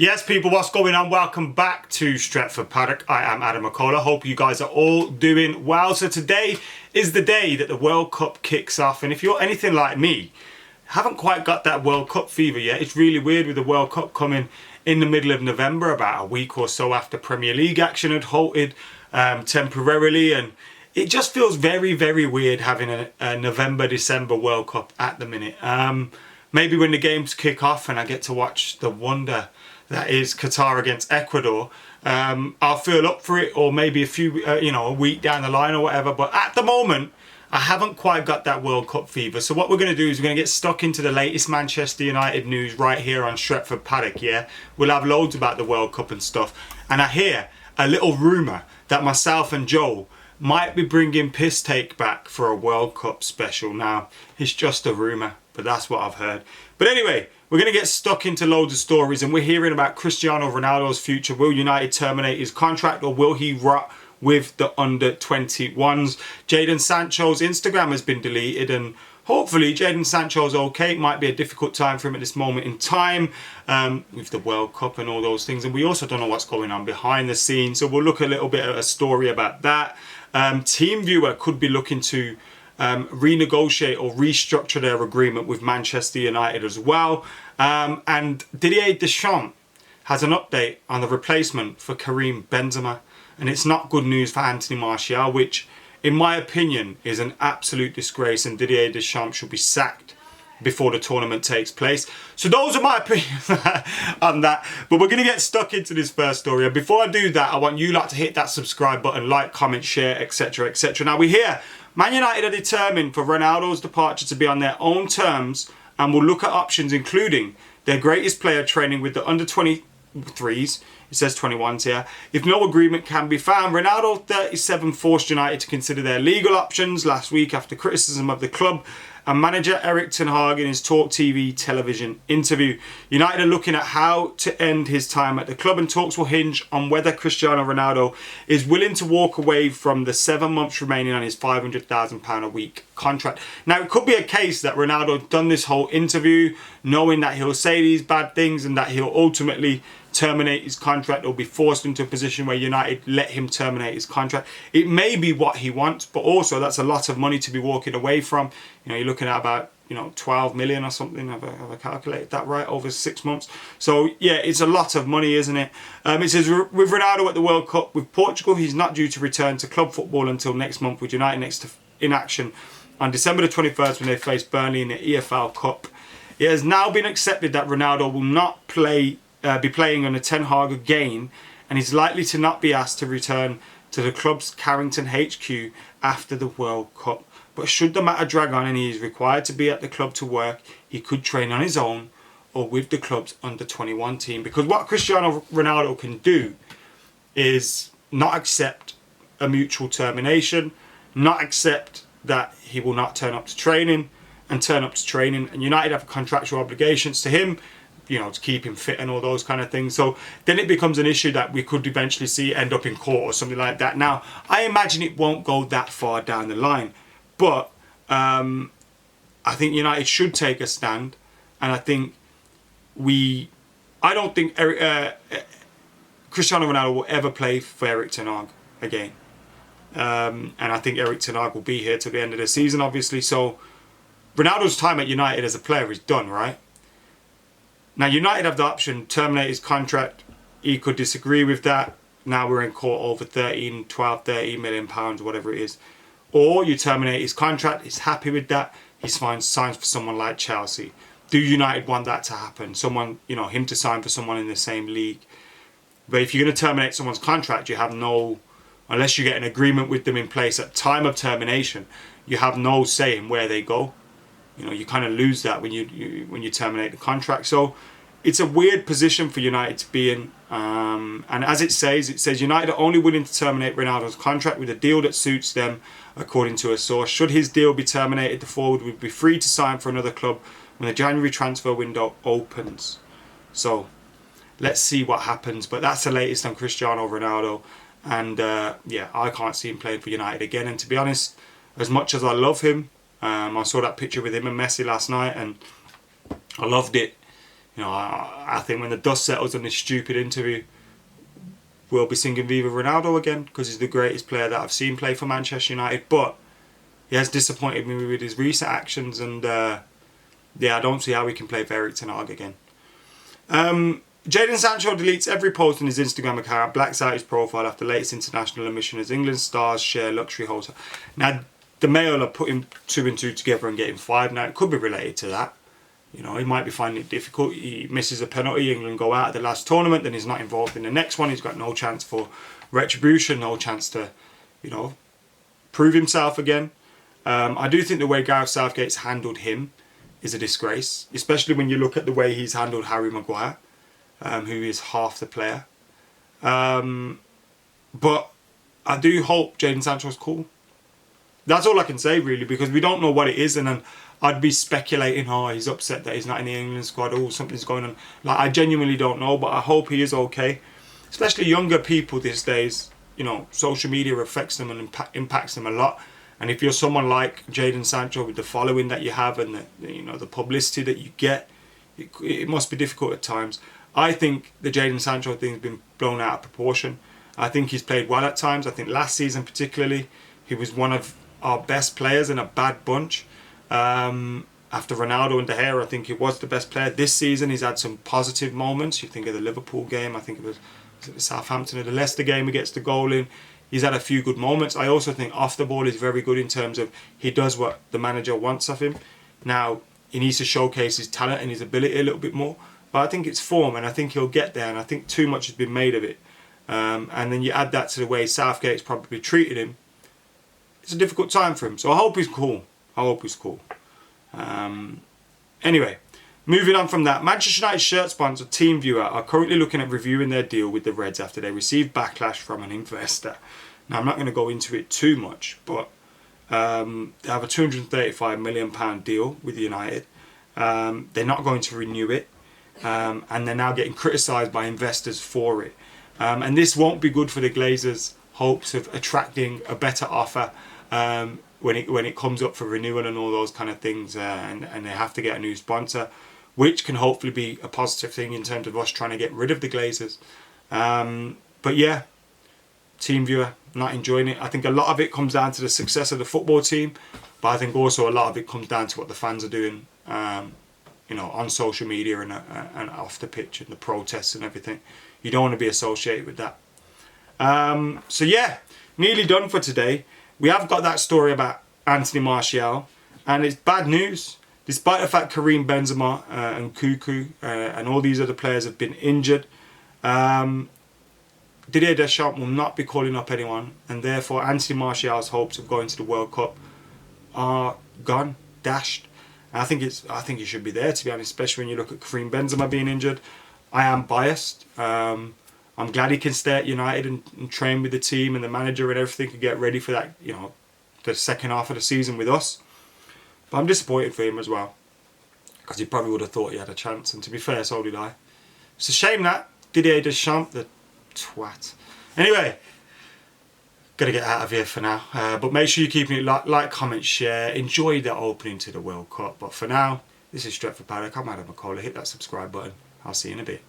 Yes, people, what's going on? Welcome back to Stretford Paddock. I am Adam McCullough. Hope you guys are all doing well. So today is the day that the World Cup kicks off. And if you're anything like me, haven't quite got that World Cup fever yet. It's really weird with the World Cup coming in the middle of November, about a week or so after Premier League action had halted temporarily. And it just feels very, very weird having a November, December World Cup at the minute. Maybe when the games kick off and I get to watch the wonder that is Qatar against Ecuador, I'll feel up for it, or maybe a week down the line or whatever. But at the moment, I haven't quite got that World Cup fever. So what we're going to do is we're going to get stuck into the latest Manchester United news right here on Stretford Paddock, yeah? We'll have loads about the World Cup and stuff. And I hear a little rumour that myself and Joel might be bringing Piss Take back for a World Cup special. Now, it's just a rumour, but that's what I've heard. But anyway, we're going to get stuck into loads of stories, and we're hearing about Cristiano Ronaldo's future. Will United terminate his contract, or will he rot with the under-21s? Jadon Sancho's Instagram has been deleted, and hopefully Jadon Sancho's okay. It might be a difficult time for him at this moment in time with the World Cup and all those things. And we also don't know what's going on behind the scenes, so we'll look a little bit at a story about that. TeamViewer could be looking to renegotiate or restructure their agreement with Manchester United as well. And Didier Deschamps has an update on the replacement for Karim Benzema. And it's not good news for Anthony Martial, which, in my opinion, is an absolute disgrace. And Didier Deschamps should be sacked before the tournament takes place. So those are my opinions on that. But we're going to get stuck into this first story. And before I do that, I want you lot to hit that subscribe button, like, comment, share, etc., etc. Now, we hear Man United are determined for Ronaldo's departure to be on their own terms, and will look at options including their greatest player training with the under-23s. It says 21s here. If no agreement can be found, Ronaldo 37 forced United to consider their legal options last week after criticism of the club and manager Erik ten Hag in his Talk TV television interview. United are looking at how to end his time at the club, and talks will hinge on whether Cristiano Ronaldo is willing to walk away from the 7 months remaining on his £500,000 a week contract. Now, it could be a case that Ronaldo done this whole interview knowing that he'll say these bad things and that he'll ultimately terminate his contract, or be forced into a position where United let him terminate his contract. It may be what he wants, but also that's a lot of money to be walking away from. You know, you're looking at about 12 million or something. Have I calculated that right, over 6 months? So yeah, it's a lot of money, isn't it? It says with Ronaldo at the World Cup with Portugal, he's not due to return to club football until next month, with United next in action on December the 21st when they face Burnley in the EFL Cup. It has now been accepted that Ronaldo will not be playing under Ten Hag again, and is likely to not be asked to return to the club's Carrington HQ after the World Cup. But should the matter drag on and he is required to be at the club to work, he could train on his own or with the club's under-21 team. Because what Cristiano Ronaldo can do is not accept a mutual termination, not accept that he will not turn up to training, and turn up to training, and United have contractual obligations to him, to keep him fit and all those kind of things. So then it becomes an issue that we could eventually see end up in court or something like that. Now, I imagine it won't go that far down the line, but I think United should take a stand, and I think I don't think Cristiano Ronaldo will ever play for Erik ten Hag again. And I think Erik ten Hag will be here till the end of the season, obviously. So Ronaldo's time at United as a player is done, right? Now, United have the option to terminate his contract. He could disagree with that. Now we're in court over 13 million pounds, whatever it is. Or you terminate his contract, he's happy with that, he signs for someone like Chelsea. Do United want that to happen? Him to sign for someone in the same league. But if you're going to terminate someone's contract, you have no, unless you get an agreement with them in place at time of termination, you have no say in where they go. You kind of lose that when you terminate the contract. So it's a weird position for United to be in. And as it says United are only willing to terminate Ronaldo's contract with a deal that suits them, according to a source. Should his deal be terminated, the forward would be free to sign for another club when the January transfer window opens. So let's see what happens. But that's the latest on Cristiano Ronaldo. And I can't see him playing for United again. And to be honest, as much as I love him, I saw that picture with him and Messi last night, and I loved it. You know, I think when the dust settles on this stupid interview, we'll be singing Viva Ronaldo again, because he's the greatest player that I've seen play for Manchester United. But he has disappointed me with his recent actions, and yeah, I don't see how we can play for Erik ten Hag again. Jadon Sancho deletes every post on his Instagram account, blacks out his profile after latest international admission as England stars share luxury hotel. Now, the Mail are putting 2 and 2 together and getting 5. Now, it could be related to that. You know, he might be finding it difficult. He misses a penalty, England go out at the last tournament, then he's not involved in the next one. He's got no chance for retribution, no chance to, you know, prove himself again. I do think the way Gareth Southgate's handled him is a disgrace, especially when you look at the way he's handled Harry Maguire, who is half the player. But I do hope Jadon Sancho's cool. That's all I can say, really, because we don't know what it is, and then I'd be speculating, oh, he's upset that he's not in the England squad, oh, something's going on. Like, I genuinely don't know, but I hope he is okay. Especially younger people these days, you know, social media affects them and impacts them a lot. And if you're someone like Jadon Sancho with the following that you have and the, you know, the publicity that you get, it must be difficult at times. I think the Jadon Sancho thing's been blown out of proportion. I think he's played well at times. I think last season particularly, he was one of our best players in a bad bunch. After Ronaldo and De Gea, I think he was the best player. This season he's had some positive moments. You think of the Liverpool game, I think it was the Southampton or the Leicester game he gets the goal in. He's had a few good moments. I also think off the ball he's very good in terms of he does what the manager wants of him. Now, he needs to showcase his talent and his ability a little bit more. But I think it's form, and I think he'll get there, and I think too much has been made of it. And then you add that to the way Southgate's probably treated him. It's a difficult time for him, so I hope he's cool. I hope he's cool. Anyway, moving on from that, Manchester United shirt sponsor TeamViewer are currently looking at reviewing their deal with the Reds after they received backlash from an investor. Now, I'm not going to go into it too much, but they have a £235 million deal with United. They're not going to renew it, and they're now getting criticised by investors for it. And this won't be good for the Glazers' hopes of attracting a better offer when it comes up for renewal and all those kind of things, and they have to get a new sponsor, which can hopefully be a positive thing in terms of us trying to get rid of the Glazers. But yeah, TeamViewer, not enjoying it. I think a lot of it comes down to the success of the football team, but I think also a lot of it comes down to what the fans are doing, you know, on social media and off the pitch and the protests and everything. You don't want to be associated with that. So yeah, nearly done for today. We have got that story about Anthony Martial, and it's bad news. Despite the fact Karim Benzema and Cuckoo and all these other players have been injured, Didier Deschamps will not be calling up anyone, and therefore Anthony Martial's hopes of going to the World Cup are gone, dashed. And I think he should be there, to be honest, especially when you look at Karim Benzema being injured. I am biased. I'm glad he can stay at United and train with the team and the manager and everything to get ready for that, you know, the second half of the season with us. But I'm disappointed for him as well, because he probably would have thought he had a chance, and to be fair, so did I. It's a shame that Didier Deschamps, the twat. Anyway, gotta get out of here for now. But make sure you keep it like, comment, share. Enjoy the opening to the World Cup. But for now, this is Stretford Paddock. I'm Adam McCullough. Hit that subscribe button. I'll see you in a bit.